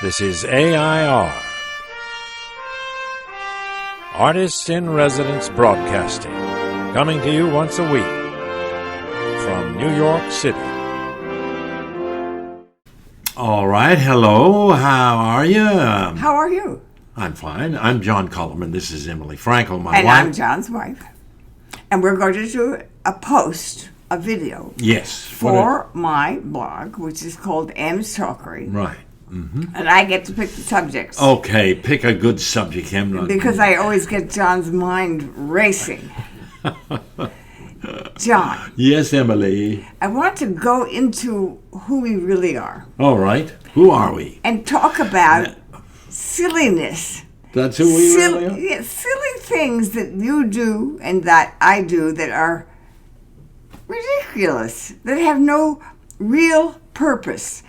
This is AI.R. Artists in Residence Broadcasting, coming to you once a week from New York City. All right, hello, how are you? How are you? I'm fine. I'm John Cullum, and this is Emily Frankel, my And wife. I'm John's wife. And we're going to do a video. Yes. For my blog, which is called M's Talkery. Right. Mm-hmm. And I get to pick the subjects. Okay, pick a good subject, Em. Because I always get John's mind racing. John. Yes, Emily. I want to go into who we really are. All right. Who are we? And talk about silliness. That's who we really are? Yeah, silly things that you do and that I do that are ridiculous, that have no real purpose.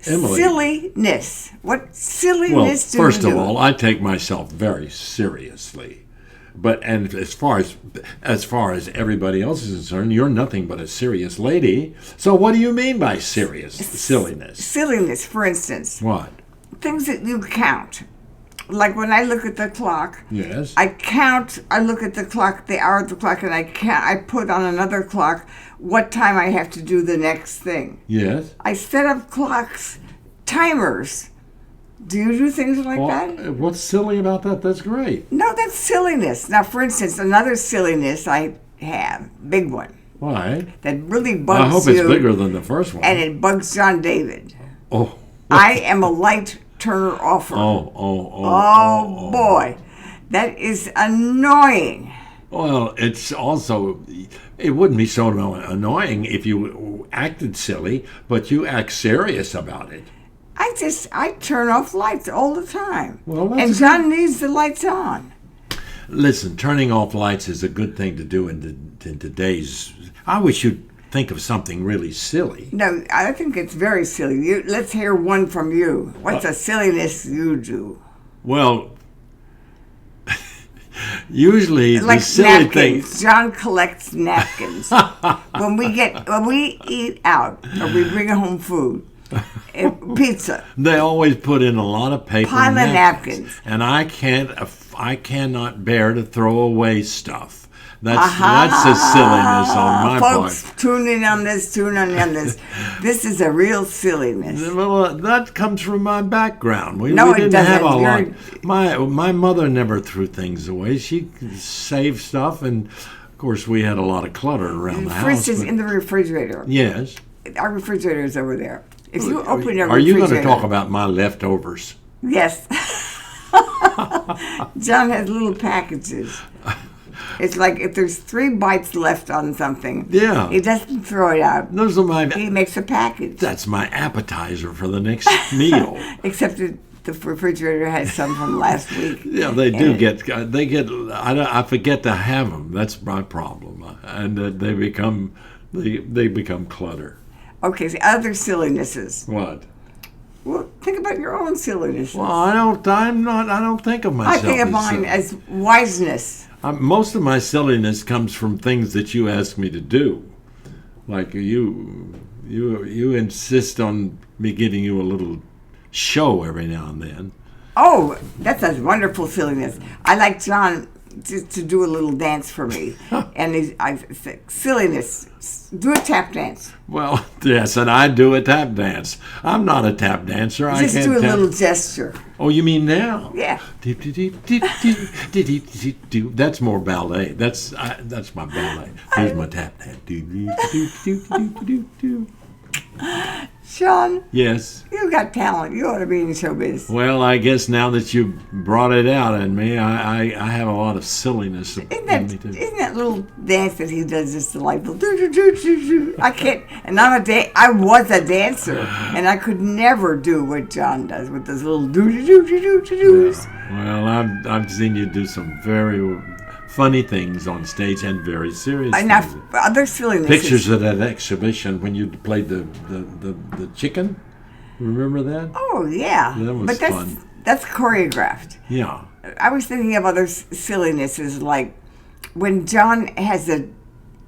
Emily. Silliness. What silliness do you do? Well, first of all, I take myself very seriously. And as far as everybody else is concerned, you're nothing but a serious lady. So what do you mean by silliness? Silliness, for instance. What? Things that you count. Like when I look at the clock, yes. I look at the clock, the hour of the clock, and I put on another clock what time I have to do the next thing. Yes. I set up clocks, timers. Do you do things like that? What's silly about that? That's great. No, that's silliness. Now, for instance, another silliness I have, big one. Why? That really bugs you. I hope it's bigger than the first one. And it bugs John David. Oh. I am a light turner offer. Oh, boy. That is annoying. Well, it's also, it wouldn't be so annoying if you acted silly, but you act serious about it. I turn off lights all the time. Well, and John needs the lights on. Listen, turning off lights is a good thing to do in today's. I wish you'd think of something really silly. No, I think it's very silly. Let's hear one from you. What's a silliness you do? Well, usually like the silly napkins. thing. John collects napkins. when we eat out or we bring home food, pizza. They always put in a lot of paper pile of napkins. And I cannot bear to throw away stuff. That's the silliness on my Folks, part. tune in on this. This is a real silliness. Well, that comes from my background. We it didn't doesn't. have a lot. My mother never threw things away. She saved stuff, and of course we had a lot of clutter around the house. For instance, in the refrigerator. Yes. Our refrigerator is over there. If you open your refrigerator... Are you going to talk about my leftovers? Yes. John has little packages. It's like if there's 3 bites left on something, yeah, he doesn't throw it out. Those are he makes a package. That's my appetizer for the next meal. Except that the refrigerator has some from last week. Yeah, they do get. I forget to have them. That's my problem, and they become clutter. Okay, so other sillinesses. What? Well, think about your own sillinesses. Well, I don't think of myself. I think of mine as wiseness. Most of my silliness comes from things that you ask me to do, like you insist on me giving you a little show every now and then. Oh, that's a wonderful silliness. I like John to do a little dance for me, and I think silliness. Do a tap dance. Well, yes, and I do a tap dance. I'm not a tap dancer. Just do a little gesture. Oh, you mean now? Yeah. That's more ballet. That's my ballet. Here's my tap dance. Sean? Yes? You got talent. You ought to be in showbiz. Well, I guess now that you brought it out in me, I have a lot of silliness in me too. Isn't that little dance that he does just delightful? I can't. And I was a dancer, and I could never do what John does with those little do-do-do-do-do-do's. Well, I've seen you do some very funny things on stage and very serious things. Now, other sillinesses. Pictures of that exhibition when you played the chicken. Remember that? Oh, yeah. That was fun. That's choreographed. Yeah. I was thinking of other sillinesses, like when John has a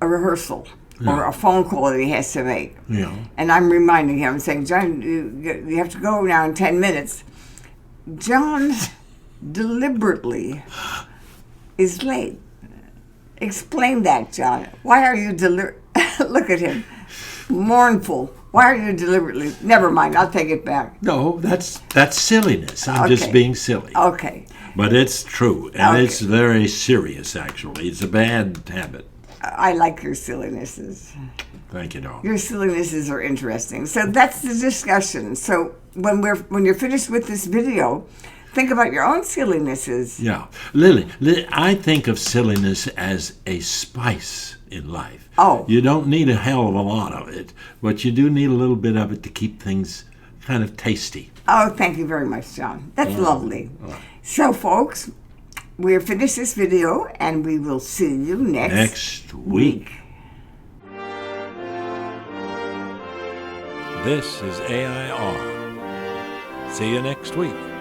rehearsal or a phone call that he has to make. Yeah. And I'm reminding him, saying, John, you have to go now in 10 minutes. John deliberately is late. Explain that, John. Why are you Look at him. Mournful. Why are you deliberately? Never mind. I'll take it back. No, that's silliness. I'm just being silly. Okay. But it's true, and it's very serious, actually. It's a bad habit. I like your sillinesses. Thank you, Dawn. Your sillinesses are interesting. So that's the discussion. So when you're finished with this video, think about your own sillinesses. Yeah. Lily, I think of silliness as a spice in life. Oh. You don't need a hell of a lot of it, but you do need a little bit of it to keep things kind of tasty. Oh, thank you very much, John. That's lovely. So, folks, we're finished this video, and we will see you next week. This is AI.R. See you next week.